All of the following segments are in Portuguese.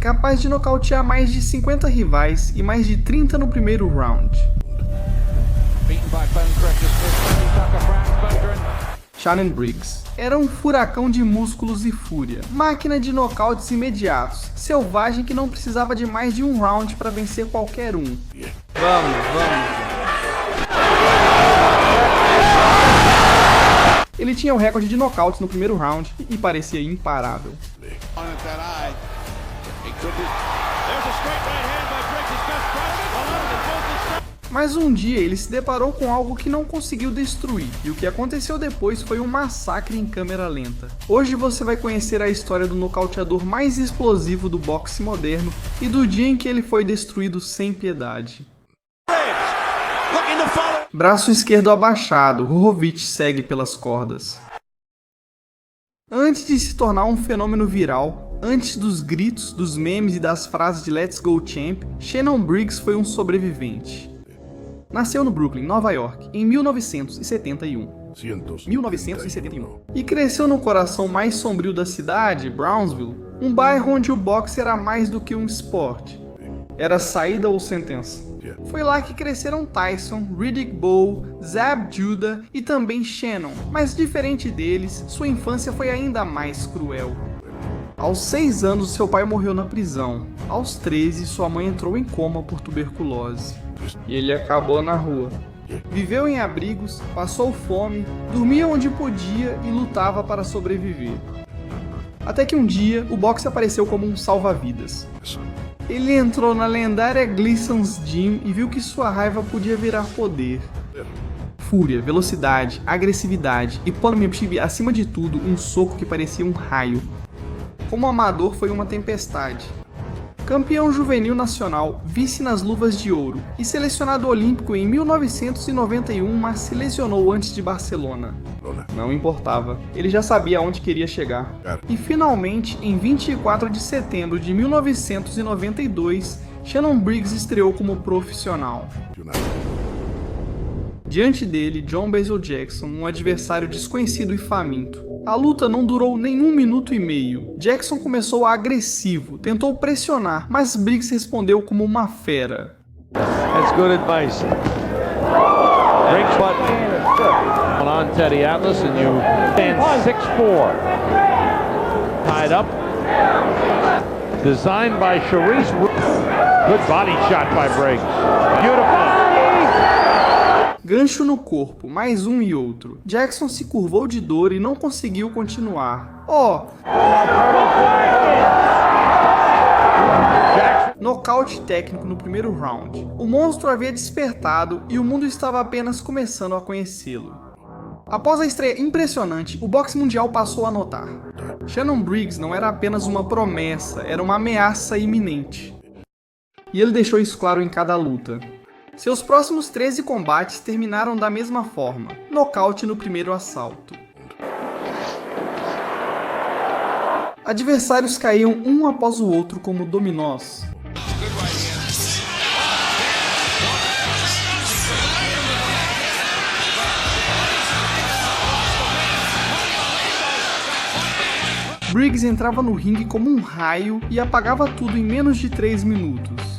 capaz de nocautear mais de 50 rivais e mais de 30 no primeiro round. Shannon Briggs era um furacão de músculos e fúria, máquina de nocautes imediatos, selvagem que não precisava de mais de um round para vencer qualquer um. Vamos. Ele tinha o recorde de nocautes no primeiro round e parecia imparável. Mas um dia ele se deparou com algo que não conseguiu destruir, e o que aconteceu depois foi um massacre em câmera lenta. Hoje você vai conhecer a história do nocauteador mais explosivo do boxe moderno e do dia em que ele foi destruído sem piedade. Braço esquerdo abaixado, Hrgović segue pelas cordas. Antes de se tornar um fenômeno viral, antes dos gritos, dos memes e das frases de Let's Go Champ, Shannon Briggs foi um sobrevivente. Nasceu no Brooklyn, Nova York, em 1971. E cresceu no coração mais sombrio da cidade, Brownsville, um bairro onde o boxe era mais do que um esporte. Era saída ou sentença. Foi lá que cresceram Tyson, Riddick Bowe, Zab Judah e também Shannon, mas diferente deles, sua infância foi ainda mais cruel. Aos 6 anos, seu pai morreu na prisão. Aos 13, sua mãe entrou em coma por tuberculose. E ele acabou na rua. Viveu em abrigos, passou fome, dormia onde podia e lutava para sobreviver. Até que um dia, o boxe apareceu como um salva-vidas. Ele entrou na lendária Gleason's Gym e viu que sua raiva podia virar poder. Fúria, velocidade, agressividade e polemarchip, acima de tudo, um soco que parecia um raio. Como amador, foi uma tempestade. Campeão juvenil nacional, vice nas luvas de ouro e selecionado olímpico em 1991, mas se lesionou antes de Barcelona. Não importava, ele já sabia aonde queria chegar. E finalmente, em 24 de setembro de 1992, Shannon Briggs estreou como profissional. Diante dele, John Basil Jackson, um adversário desconhecido e faminto. A luta não durou nem 1 minuto e meio. Jackson começou agressivo, tentou pressionar, mas Briggs respondeu como uma fera. That's good advice. Break button on Teddy Atlas and you stand 6'4". Tied up. Designed by Sharice. Good body shot by Briggs. Beautiful. Gancho no corpo, mais um e outro. Jackson se curvou de dor e não conseguiu continuar. Nocaute técnico no primeiro round. O monstro havia despertado e o mundo estava apenas começando a conhecê-lo. Após a estreia impressionante, o boxe mundial passou a notar. Shannon Briggs não era apenas uma promessa, era uma ameaça iminente. E ele deixou isso claro em cada luta. Seus próximos 13 combates terminaram da mesma forma, nocaute no primeiro assalto. Adversários caíam um após o outro como dominós. Briggs entrava no ringue como um raio e apagava tudo em menos de 3 minutos.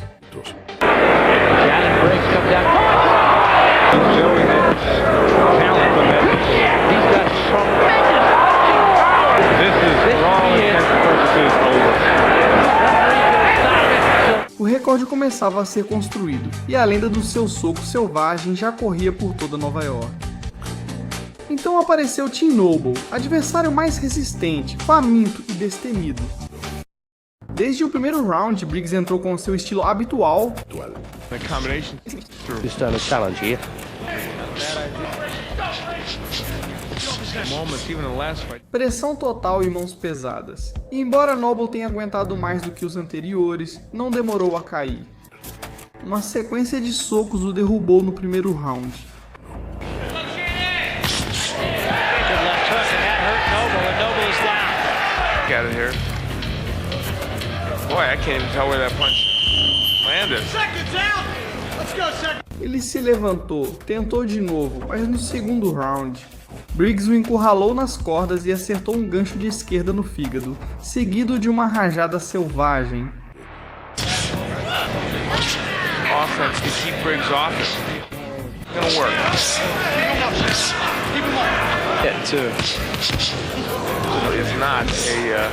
O recorde começava a ser construído, e a lenda do seu soco selvagem já corria por toda Nova York. Então apareceu Tim Noble, adversário mais resistente, faminto e destemido. Desde o primeiro round, Briggs entrou com seu estilo habitual. Pressão total e mãos pesadas. E embora Noble tenha aguentado mais do que os anteriores, não demorou a cair. Uma sequência de socos o derrubou no primeiro round. Ele se levantou, tentou de novo, mas no segundo round, Briggs o encurralou nas cordas e acertou um gancho de esquerda no fígado, seguido de uma rajada selvagem. defense to keep Briggs off it. It's gonna work. Yeah, too. It's not a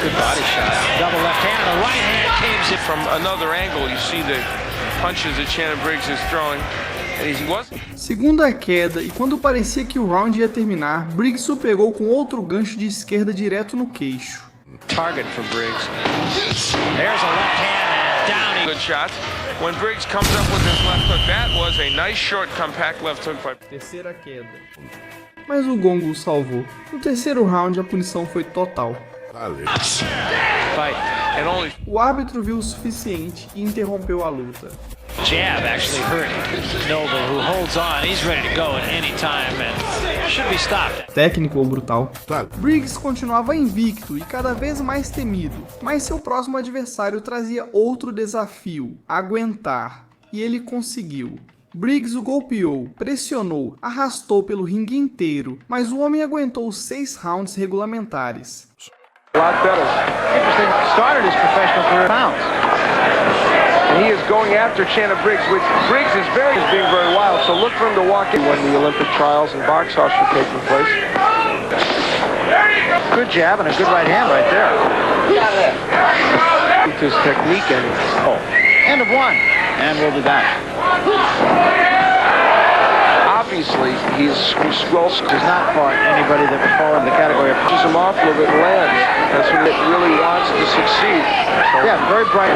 Good body shot. Double left hand, the right hand caves it. from another angle. You see the punches that Shannon Briggs is throwing, and he wasn't. Segunda queda, e quando parecia que o round ia terminar, Briggs o pegou com outro gancho de esquerda direto no queixo. Target for Briggs. There's a left hand and down he Good shot. When Briggs comes up with his left hook, that was a nice short compact left hook by. Terceira queda. Mas o gongo o salvou. No terceiro round, a punição foi total. fight. And only O árbitro viu o suficiente e interrompeu a luta. Jab actually hurt Noble, who holds on. He's ready to go at any time and should be stopped. Técnico ou brutal? Briggs continuava invicto e cada vez mais temido, mas seu próximo adversário trazia outro desafio: aguentar. E ele conseguiu. Briggs o golpeou, pressionou, arrastou pelo ringue inteiro, mas o homem aguentou 6 rounds regulamentares. A lot better. Interesting. Started his professional career pounds. And he is going after Shannon Briggs, which Briggs is being very wild. So look for him to walk in when the Olympic trials in box are taking place. Good jab and a good right hand right there. His technique and end of one. And we'll be back. Obviously, he's well. Does not fight anybody that would fall in the category of pushes him off a little bit and lands. That's when it really wants to succeed. So, yeah, very bright.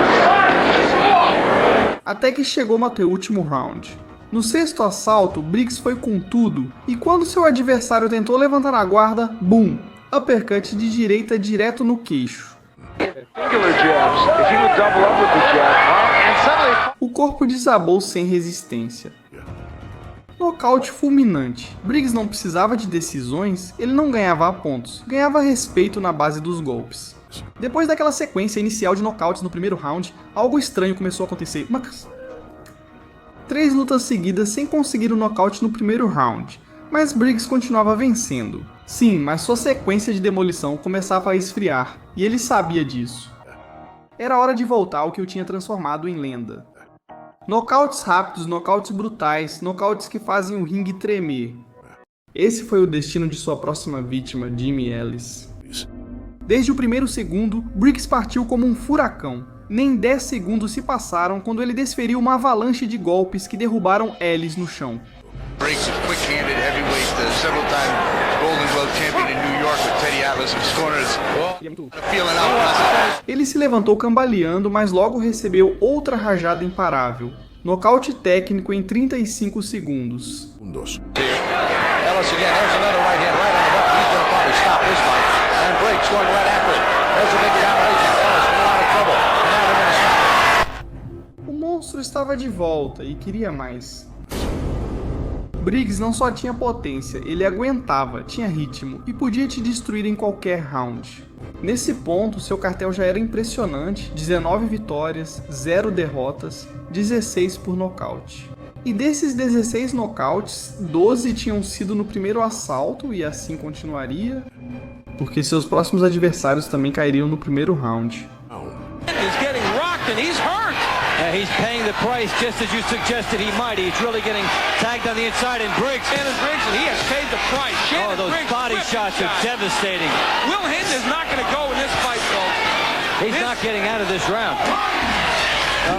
Até que chegou no último round. No sexto assalto, Briggs foi com tudo, e quando seu adversário tentou levantar a guarda, boom! Uppercut de direita direto no queixo. Singular jabs. If he would double up with the jab, and suddenly. O corpo desabou sem resistência. Nocaute fulminante. Briggs não precisava de decisões, ele não ganhava pontos, ganhava respeito na base dos golpes. Depois daquela sequência inicial de nocautes no primeiro round, algo estranho começou a acontecer. 3 lutas seguidas sem conseguir o nocaute no primeiro round, mas Briggs continuava vencendo. Sim, mas sua sequência de demolição começava a esfriar, e ele sabia disso. Era hora de voltar ao que o tinha transformado em lenda. Nocautes rápidos, nocautes brutais, nocautes que fazem o ringue tremer. Esse foi o destino de sua próxima vítima, Jimmy Ellis. Desde o primeiro segundo, Briggs partiu como um furacão. Nem 10 segundos se passaram quando ele desferiu uma avalanche de golpes que derrubaram Ellis no chão. Briggs, a quick-handed heavyweight, several-time Golden Glove champion in New York with Teddy Atlas in his corners. Feeling out. Ele se levantou cambaleando, mas logo recebeu outra rajada imparável. Nocaute técnico em 35 segundos. Ellis again, there's another right hand right on the button. He's going to probably stop this fight. And Briggs going right after it. There's a big combination. Ellis in a lot of trouble. And now they're going to stop. O monstro estava de volta e queria mais. Briggs não só tinha potência, ele aguentava, tinha ritmo e podia te destruir em qualquer round. Nesse ponto, seu cartel já era impressionante, 19 vitórias, 0 derrotas, 16 por nocaute. E desses 16 nocautes, 12 tinham sido no primeiro assalto e assim continuaria, porque seus próximos adversários também cairiam no primeiro round. He's getting rocked and he's hurt. He's paying the price just as you suggested he might. He's really getting tagged on the inside, and Briggs. Shannon Briggs, and he has paid the price. Shannon Those Briggs body whipped shots the are guy. devastating. Will Hinton is not going to go in this fight, folks. He's not getting out of this round.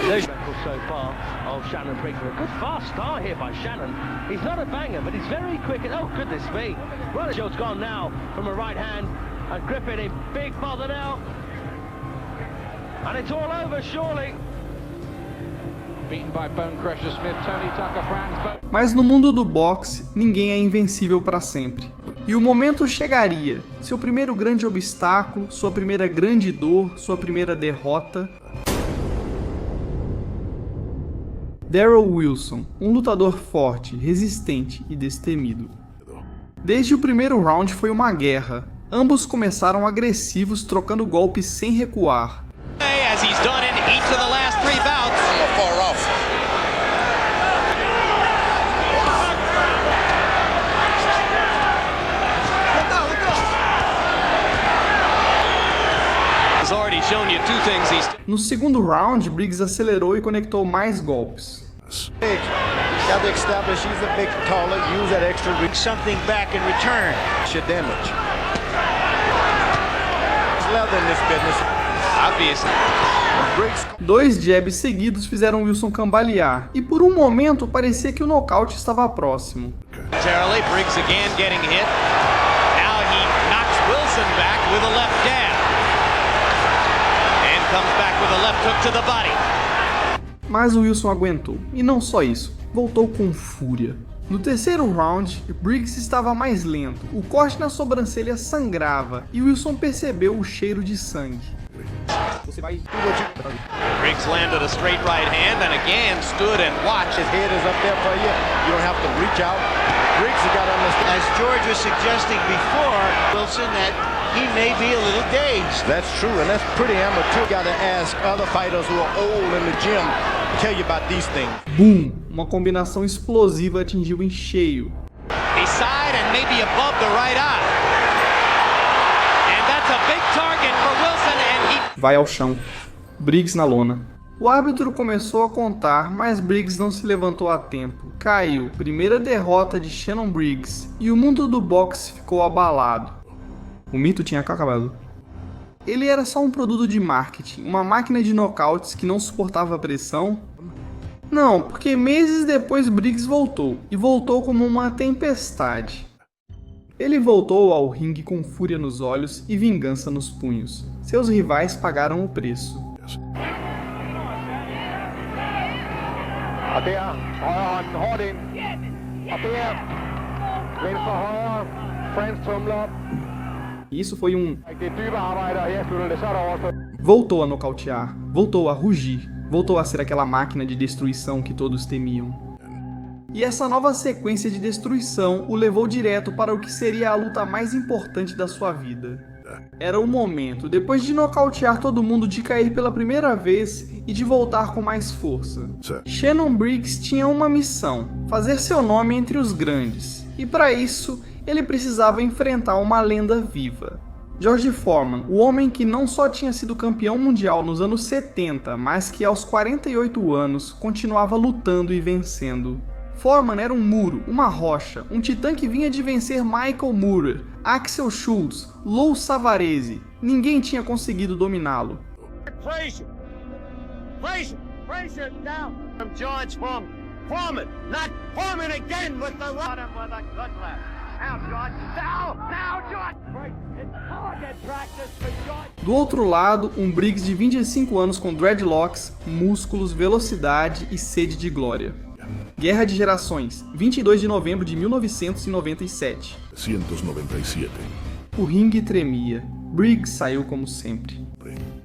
There's so far of Shannon Briggs. A good fast start here by Shannon. He's not a banger, but he's very quick. And oh, goodness me. Well, Joe's gone now from a right hand. And Griffin in big bother now. And it's all over, surely. Beaten by Bone Crusher Smith, Tony Tucker Brands. Mas no mundo do boxe, ninguém é invencível para sempre. E o momento chegaria, seu primeiro grande obstáculo, sua primeira grande dor, sua primeira derrota. Darrell Wilson, um lutador forte, resistente e destemido. Desde o primeiro round foi uma guerra. Ambos começaram agressivos, trocando golpes sem recuar. as he's done in each of the last 3 bouts. Far off. He's already shown you 2 things. He's No segundo round, Briggs acelerou e conectou mais golpes. Got to establish he's a bit taller, use that extra reach. Something back in return. Should damage. There's leather in this business. Obviously. Briggs. 2 jabs seguidos fizeram Wilson cambalear, e por um momento parecia que o nocaute estava próximo. Terribly, Briggs again getting hit. Now he knocks Wilson back with a left jab. And comes back with a left hook to the body. Mas o Wilson aguentou, e não só isso, voltou com fúria. No terceiro round, Briggs estava mais lento, o corte na sobrancelha sangrava, e Wilson percebeu o cheiro de sangue. Briggs landed a straight right hand and again stood and watched. His head is up there for you. You don't have to reach out. Briggs has got to understand. As George was suggesting before, Wilson, that he may be a little dazed. That's true, and that's pretty amateur. Got to ask other fighters who are old in the gym to tell you about these things. Boom! Uma combinação explosiva atingiu em cheio. Beside and maybe above the right eye. And that's a big target for Wilson and he... Vai ao chão. Briggs na lona. O árbitro começou a contar, mas Briggs não se levantou a tempo. Caiu. Primeira derrota de Shannon Briggs. E o mundo do boxe ficou abalado. O mito tinha acabado. Ele era só um produto de marketing, uma máquina de nocautes que não suportava a pressão. Não, porque meses depois Briggs voltou, e voltou como uma tempestade. Ele voltou ao ringue com fúria nos olhos e vingança nos punhos. Seus rivais pagaram o preço. Isso foi um... Voltou a nocautear, voltou a rugir, voltou a ser aquela máquina de destruição que todos temiam. E essa nova sequência de destruição o levou direto para o que seria a luta mais importante da sua vida. Era o momento, depois de nocautear todo mundo, de cair pela primeira vez e de voltar com mais força. Shannon Briggs tinha uma missão, fazer seu nome entre os grandes. E para isso, ele precisava enfrentar uma lenda viva. George Foreman, o homem que não só tinha sido campeão mundial nos anos 70, mas que aos 48 anos continuava lutando e vencendo. Foreman era um muro, uma rocha, um titã que vinha de vencer Michael Moorer, Axel Schultz, Lou Savarese. Ninguém tinha conseguido dominá-lo. Frazier down from George Foreman. Not Foreman again with the bottom with a good left. Now George. Now George. Target practice for George. Do outro lado, um Briggs de 25 anos com dreadlocks, músculos, velocidade e sede de glória. Guerra de Gerações, 22 de novembro de 1997. 197. O ringue tremia. Briggs saiu como sempre.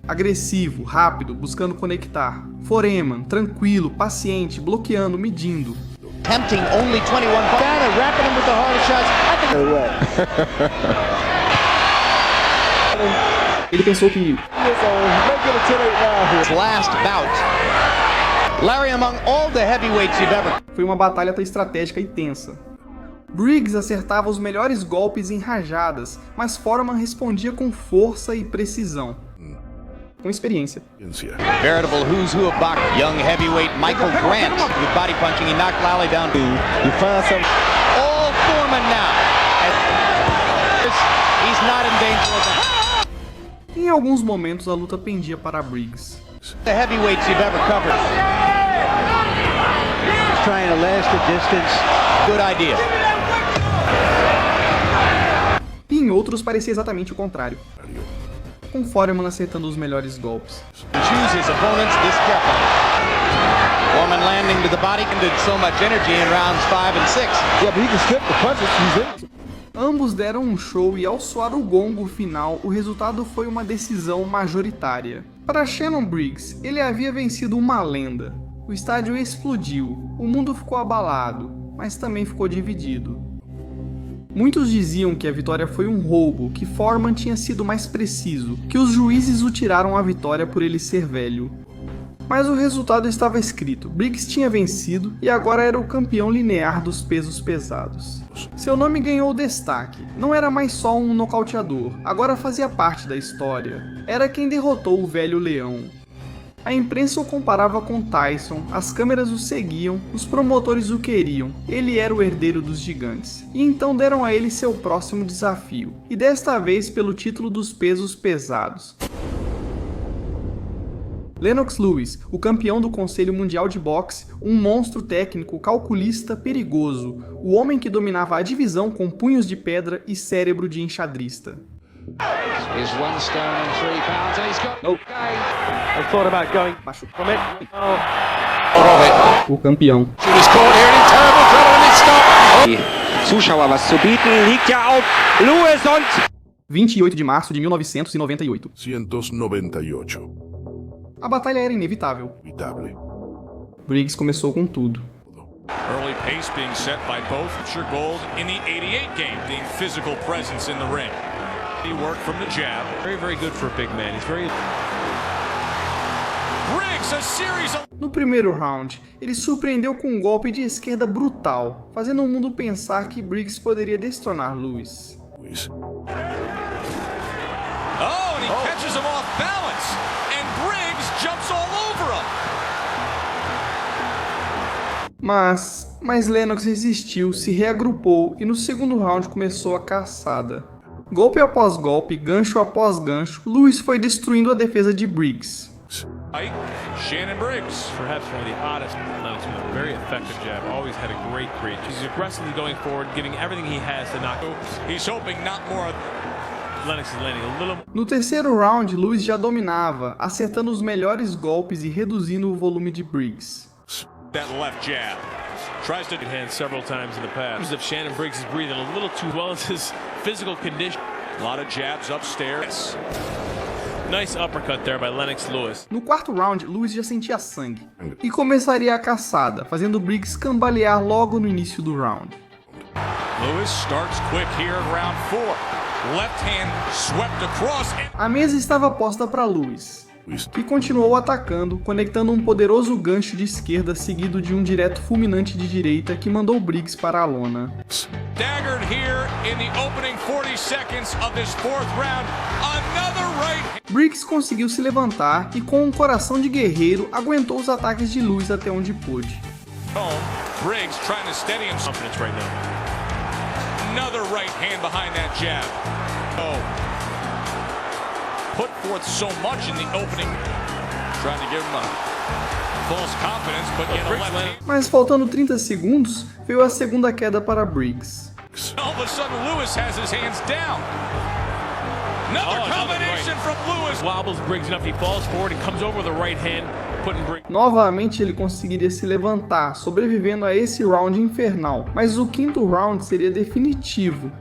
Agressivo, rápido, buscando conectar. Foreman, tranquilo, paciente, bloqueando, medindo. Tempting only 21 points. Wrapping him with the harder shots. Ele pensou que Last bout. Larry, among all the heavyweights you've ever... foi uma batalha estratégica e tensa. Briggs acertava os melhores golpes em rajadas, mas Foreman respondia com força e precisão. Com experiência. Veritable who's who of boxing. Young heavyweight Michael Grant with body punching. He knocked Lally down. You find some... All Foreman now. He's not in danger of that. Em alguns momentos a luta pendia para Briggs. The heavyweights you've ever covered. Trying to last the distance. Good idea. E em outros parecia exatamente o contrário. Com Foreman acertando os melhores golpes. Choose his opponents this carefully. Foreman landing to the body and did so much energy in rounds 5 and 6. Yeah, but he can skip the punches. He's in. Ambos deram um show e ao soar o gongo final, o resultado foi uma decisão majoritária. Para Shannon Briggs, ele havia vencido uma lenda. O estádio explodiu, o mundo ficou abalado, mas também ficou dividido. Muitos diziam que a vitória foi um roubo, que Foreman tinha sido mais preciso, que os juízes o tiraram a vitória por ele ser velho. Mas o resultado estava escrito, Briggs tinha vencido e agora era o campeão linear dos pesos pesados. Seu nome ganhou destaque, não era mais só um nocauteador, agora fazia parte da história. Era quem derrotou o velho leão. A imprensa o comparava com Tyson, as câmeras o seguiam, os promotores o queriam, ele era o herdeiro dos gigantes. E então deram a ele seu próximo desafio, e desta vez pelo título dos pesos pesados. Lennox Lewis, o campeão do Conselho Mundial de Boxe, um monstro técnico, calculista, perigoso, o homem que dominava a divisão com punhos de pedra e cérebro de enxadrista. Is 1 stone and 3 pounds, and he's got I thought about going Baixo. from it. O campeão. He's caught here in terrible trouble and it's stopped. Zuschauer, was zu bieten, liegt ja auf Lewis und 28 de março de 1998. 198. A batalha era inevitável. Evitable. Briggs começou com tudo. Early pace being set by both. Sure gold in the 88 game, being physical presence in the ring. He worked from the jab. Very, very good for a big man. He's very... Briggs, a series of... No primeiro round, ele surpreendeu com um golpe de esquerda brutal, fazendo o mundo pensar que Briggs poderia destronar Lewis. Oh, and he catches him off balance. And Briggs jumps all over him. Mas Lennox resistiu, se reagrupou e no segundo round começou a caçada. Golpe após golpe, gancho após gancho, Lewis foi destruindo a defesa de Briggs. Shannon Briggs. Perhaps one of the oddest Lennox with a very effective jab. Always had a great reach. He's aggressively going forward, giving everything he has to knock. He's hoping not more. Lennox is landing a little. No terceiro round, Lewis já dominava, acertando os melhores golpes e reduzindo o volume de Briggs. That left jab. Tries to hand several times in the past. If Shannon Briggs is breathing a little too well in his physical condition. A lot of jabs upstairs. Nice uppercut there by Lennox Lewis. No quarto round, Lewis já sentia sangue e começaria a caçada, fazendo Briggs cambalear logo no início do round. Lewis starts quick here in round 4. Left hand swept across. A mesa estava posta para Lewis, que continuou atacando, conectando um poderoso gancho de esquerda seguido de um direto fulminante de direita que mandou Briggs para a lona. Staggered here in the opening 40 seconds of this 4th round. Another right. Briggs conseguiu se levantar e com um coração de guerreiro aguentou os ataques de Lewis até onde pôde. Briggs trying to steady him. Confidence right now. Another right hand behind that jab. Oh. Put forth so much in the opening. Trying to give him a false confidence, but yet a left hand. Mas faltando 30 segundos, veio a segunda queda para Briggs. All of a sudden Lewis has his hands down. Another combination from Lewis. Wobbles Briggs enough, he falls forward and comes over with the right hand, putting Briggs. Novamente ele conseguiria se levantar, sobrevivendo a esse round infernal, mas o quinto round seria definitivo.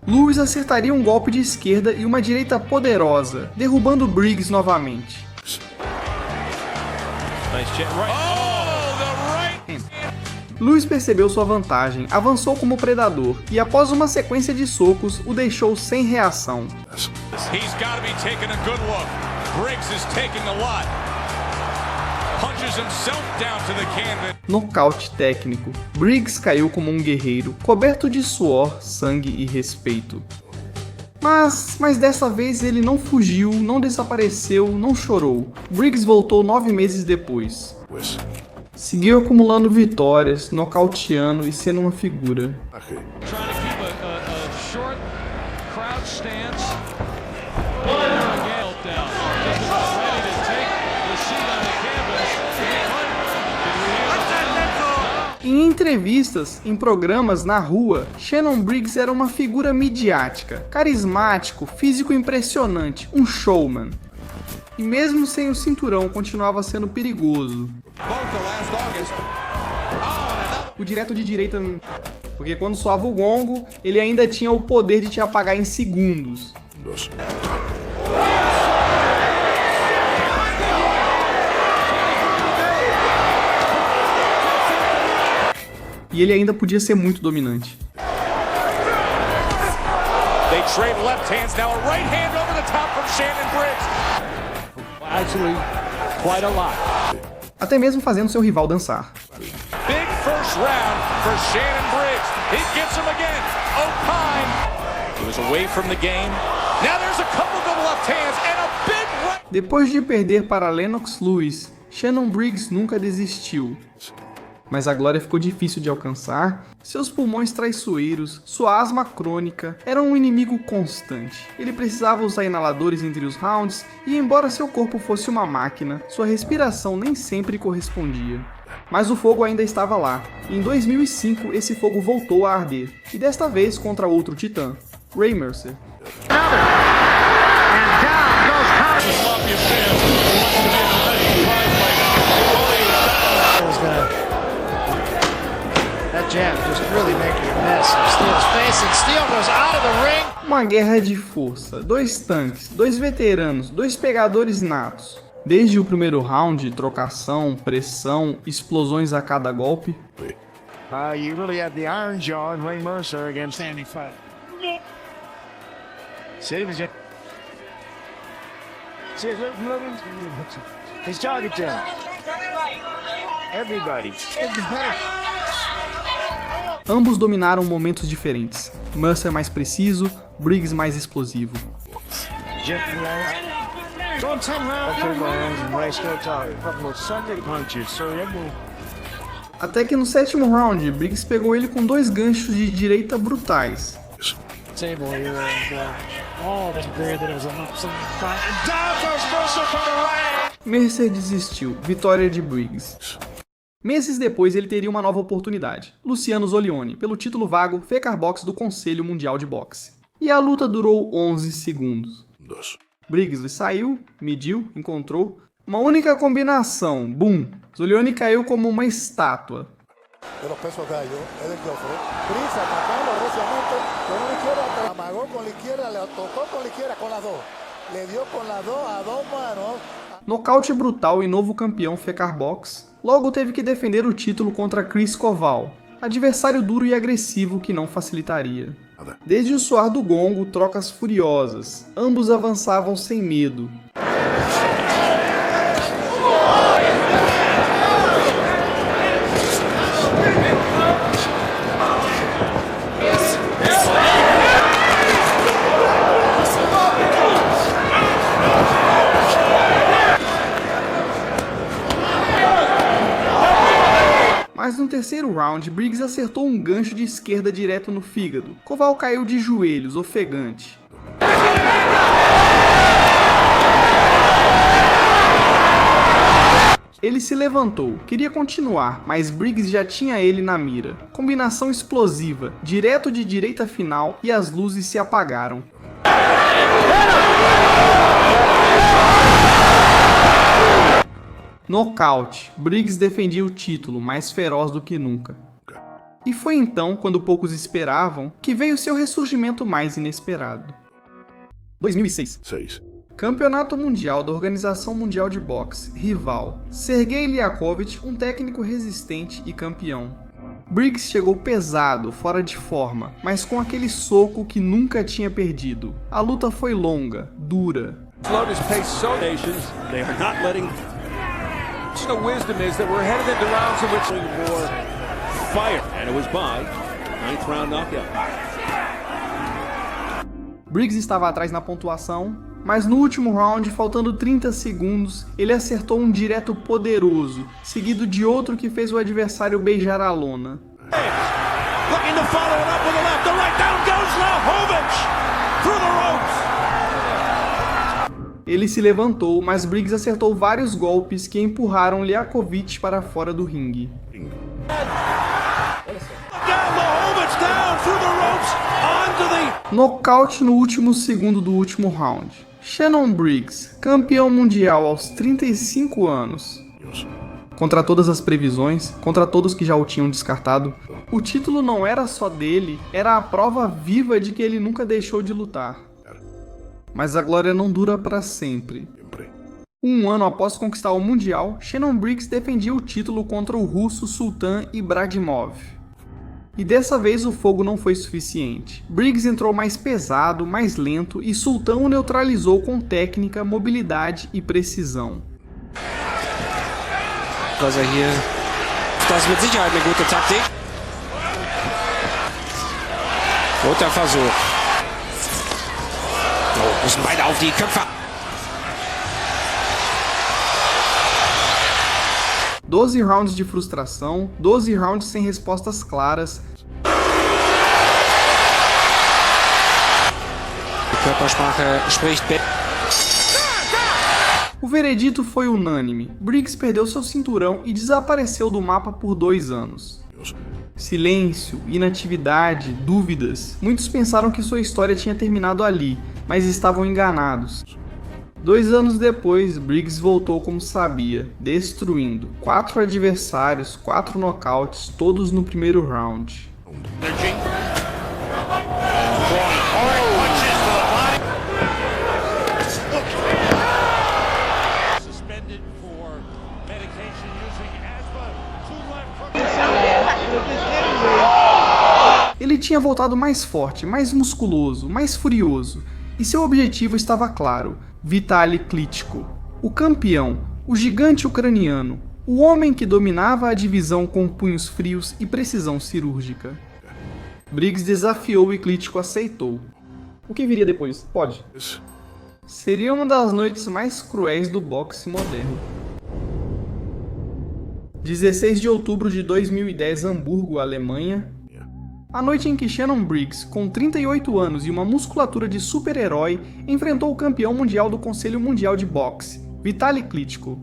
Lewis acertaria um golpe de esquerda e uma direita poderosa, derrubando Briggs novamente. Nice jab, right. Oh, the right. Lewis percebeu sua vantagem, avançou como predador e após uma sequência de socos, o deixou sem reação. He's got to be taking a good look. Briggs is taking a lot. Punches himself down to the canvas. Nocaute técnico. Briggs caiu como um guerreiro, coberto de suor, sangue e respeito. Mas dessa vez ele não fugiu, não desapareceu, não chorou. Briggs voltou 9 meses depois. Seguiu acumulando vitórias, nocauteando e sendo uma figura. Trying to keep a short crouch stance. Em entrevistas, em programas, na rua, Shannon Briggs era uma figura midiática, carismático, físico impressionante, um showman. E mesmo sem o cinturão, continuava sendo perigoso. O direto de direita, porque quando soava o gongo, ele ainda tinha o poder de te apagar em segundos. E ele ainda podia ser muito dominante. They trade left hands now. A right hand over the top from Shannon Briggs. Actually, quite a lot. Até mesmo fazendo seu rival dançar. Big first round for Shannon Briggs. He gets him again. O'Pine. He was away from the game. Now there's a couple double left hands and a big right. Depois de perder para Lennox Lewis, Shannon Briggs nunca desistiu. Mas a glória ficou difícil de alcançar, seus pulmões traiçoeiros, sua asma crônica eram um inimigo constante. Ele precisava usar inaladores entre os rounds e, embora seu corpo fosse uma máquina, sua respiração nem sempre correspondia. Mas o fogo ainda estava lá, e em 2005 esse fogo voltou a arder, e desta vez contra outro titã, Ray Mercer. Uma guerra de força, dois tanques, dois veteranos, dois pegadores natos. Desde o primeiro round, trocação, pressão, explosões a cada golpe. You really had the iron jaw and Ray Mercer against Andy Fight. He's targeting everybody. Ambos dominaram momentos diferentes. Mercer mais preciso, Briggs mais explosivo. Até que no sétimo round, Briggs pegou ele com dois ganchos de direita brutais. Mercer desistiu, vitória de Briggs. Meses depois ele teria uma nova oportunidade, Luciano Zolioni, pelo título vago Fecar Box do Conselho Mundial de Boxe. E a luta durou 11 segundos. Briggs saiu, mediu, encontrou. Uma única combinação, boom! Zolioni caiu como uma estátua. Nocaute brutal e novo campeão Fecar Box, logo teve que defender o título contra Chris Koval, adversário duro e agressivo que não facilitaria. Desde o soar do gongo, trocas furiosas, ambos avançavam sem medo. Mas no terceiro round, Briggs acertou um gancho de esquerda direto no fígado. Koval caiu de joelhos, ofegante. Ele se levantou, queria continuar, mas Briggs já tinha ele na mira. Combinação explosiva, direto de direita final e as luzes se apagaram. Nocaute. Briggs defendia o título, mais feroz do que nunca. E foi então, quando poucos esperavam, que veio seu ressurgimento mais inesperado. 2006. Campeonato Mundial da Organização Mundial de Boxe, rival. Sergei Liakovich, um técnico resistente e campeão. Briggs chegou pesado, fora de forma, mas com aquele soco que nunca tinha perdido. A luta foi longa, dura. The wisdom is that we're headed into rounds in which more fire, and it was by 9th round knockout. Briggs estava atrás na pontuação, mas no último round, faltando 30 segundos, ele acertou um direto poderoso, seguido de outro que fez o adversário beijar a lona. Looking to follow it up with the left, the right, down goes Liakovich through the ropes. Ele se levantou, mas Briggs acertou vários golpes que empurraram Liakovich para fora do ringue. Nocaute no último segundo do último round. Shannon Briggs, campeão mundial aos 35 anos. Contra todas as previsões, contra todos que já o tinham descartado, o título não era só dele, era a prova viva de que ele nunca deixou de lutar. Mas a glória não dura para sempre. Um ano após conquistar o Mundial, Shannon Briggs defendia o título contra o russo Sultan Ibragimov. E dessa vez o fogo não foi suficiente. Briggs entrou mais pesado, mais lento e Sultan o neutralizou com técnica, mobilidade e precisão. Das ist mit Sicherheit eine gute Taktik. Guter Versuch. Müssen beide auf die Köpfe. 12 rounds de frustração, 12 rounds sem respostas claras. Die Körpersprache spricht. O veredito foi unânime. Briggs perdeu seu cinturão e desapareceu do mapa por 2 anos. Silêncio, inatividade, dúvidas. Muitos pensaram que sua história tinha terminado ali, mas estavam enganados. 2 anos depois, Briggs voltou como sabia, destruindo 4 adversários, 4 nocautes, todos no primeiro round. Ele tinha voltado mais forte, mais musculoso, mais furioso, e seu objetivo estava claro: Vitali Klitschko, o campeão, o gigante ucraniano, o homem que dominava a divisão com punhos frios e precisão cirúrgica. Briggs desafiou e Klitschko aceitou. O que viria depois? Pode. Seria uma das noites mais cruéis do boxe moderno. 16 de outubro de 2010, Hamburgo, Alemanha. A noite em que Shannon Briggs, com 38 anos e uma musculatura de super-herói, enfrentou o campeão mundial do Conselho Mundial de Boxe, Vitali Klitschko.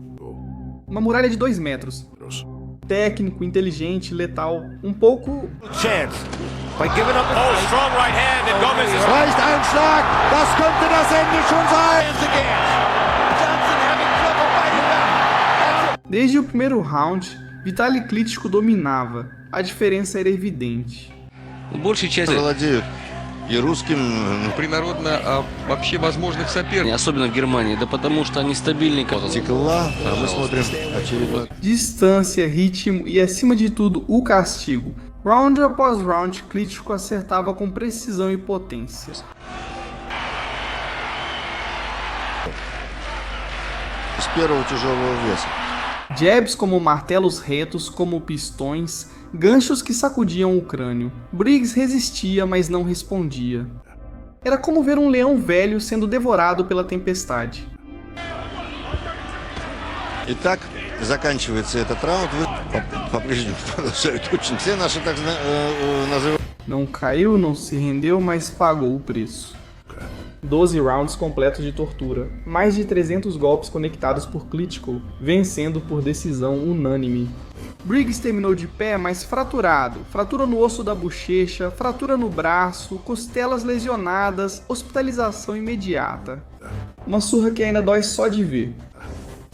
Uma muralha de 2 metros. Técnico, inteligente, letal, um pouco... Chance. By giving up the strong right hand and Gomez is Einschlag. Das könnte das Ende schon sein. Johnson having trouble fighting back. Desde o primeiro round, Vitali Klitschko dominava. A diferença era evidente. Большей части владеют и русским принародно, а вообще возможных соперников. особенно в Германии, да потому что они стабильнее. Текла, а мы смотрим очередной. Distância, ritmo e, acima de tudo, o castigo. Round após round, Klitschko acertava com precisão e potência. С первого тяжелого веса. Jabs como martelos retos, como pistões, ganchos que sacudiam o crânio. Briggs resistia, mas não respondia. Era como ver um leão velho sendo devorado pela tempestade. Итак, заканчивается этот раунд. По-прежнему продолжают очень все наши так называют. Não caiu, não se rendeu, mas pagou o preço. 12 rounds completos de tortura, mais de 300 golpes conectados por Klitschko, vencendo por decisão unânime. Briggs terminou de pé, mas fraturado, fratura no osso da bochecha, fratura no braço, costelas lesionadas, hospitalização imediata. Uma surra que ainda dói só de ver.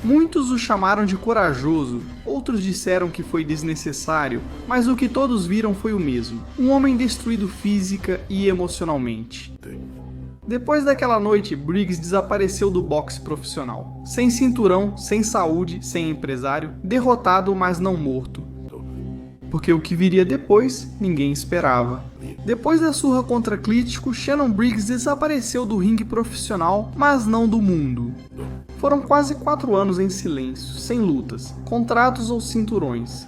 Muitos o chamaram de corajoso, outros disseram que foi desnecessário, mas o que todos viram foi o mesmo: um homem destruído física e emocionalmente. Depois daquela noite, Briggs desapareceu do boxe profissional. Sem cinturão, sem saúde, sem empresário, derrotado, mas não morto. Porque o que viria depois, ninguém esperava. Depois da surra contra Klitschko, Shannon Briggs desapareceu do ringue profissional, mas não do mundo. Foram quase 4 anos em silêncio, sem lutas, contratos ou cinturões.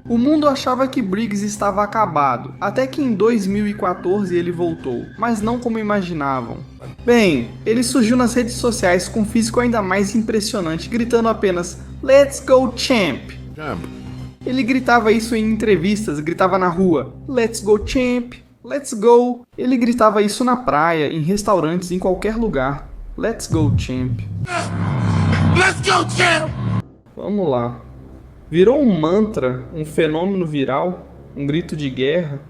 O mundo achava que Briggs estava acabado, até que em 2014 ele voltou, mas não como imaginavam. Bem, ele surgiu nas redes sociais com um físico ainda mais impressionante, gritando apenas "Let's go champ!". Ele gritava isso em entrevistas, gritava na rua "Let's go champ! Let's go!". Ele gritava isso na praia, em restaurantes, em qualquer lugar. "Let's go champ! Let's go champ!". Vamos lá. Virou um mantra, um fenômeno viral, um grito de guerra.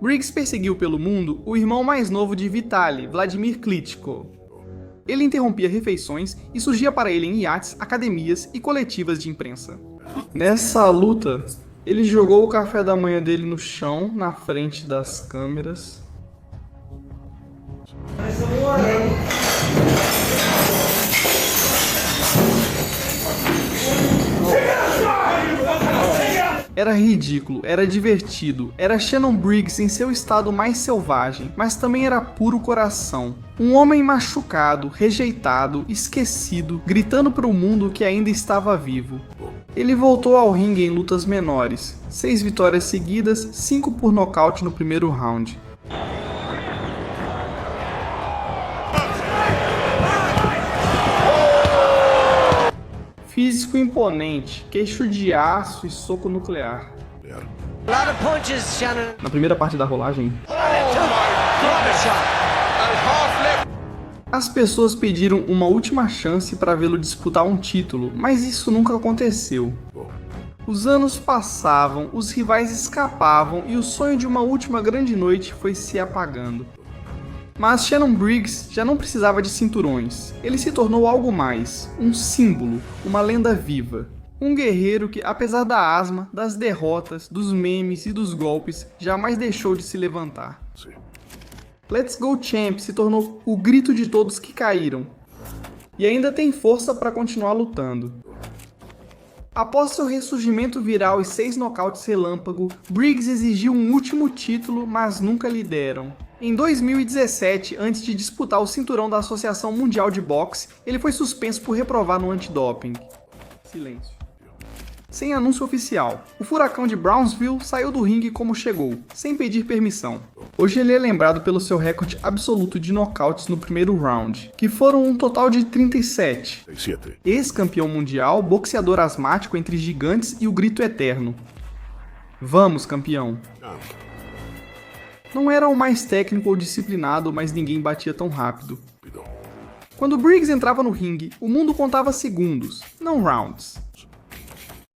Briggs perseguiu pelo mundo o irmão mais novo de Vitali, Vladimir Klitschko. Ele interrompia refeições e surgia para ele em iates, academias e coletivas de imprensa. Nessa luta, ele jogou o café da manhã dele no chão, na frente das câmeras. Era ridículo, era divertido, era Shannon Briggs em seu estado mais selvagem, mas também era puro coração. Um homem machucado, rejeitado, esquecido, gritando para o mundo que ainda estava vivo. Ele voltou ao ringue em lutas menores, 6 vitórias seguidas, 5 por nocaute no primeiro round. Físico imponente, queixo de aço e soco nuclear. Na primeira parte da rolagem, as pessoas pediram uma última chance para vê-lo disputar um título, mas isso nunca aconteceu. Os anos passavam, os rivais escapavam e o sonho de uma última grande noite foi se apagando. Mas Shannon Briggs já não precisava de cinturões. Ele se tornou algo mais, um símbolo, uma lenda viva. Um guerreiro que, apesar da asma, das derrotas, dos memes e dos golpes, jamais deixou de se levantar. Let's Go Champ se tornou o grito de todos que caíram. E ainda tem força para continuar lutando. Após seu ressurgimento viral e 6 nocautes relâmpago, Briggs exigiu um último título, mas nunca lhe deram. Em 2017, antes de disputar o cinturão da Associação Mundial de Boxe, ele foi suspenso por reprovar no antidoping. Silêncio. Sem anúncio oficial, o Furacão de Brownsville saiu do ringue como chegou, sem pedir permissão. Hoje ele é lembrado pelo seu recorde absoluto de nocautes no primeiro round, que foram um total de 37. Ex-campeão mundial, boxeador asmático entre gigantes e o grito eterno. Vamos, campeão! Não era o mais técnico ou disciplinado, mas ninguém batia tão rápido. Quando Briggs entrava no ringue, o mundo contava segundos, não rounds.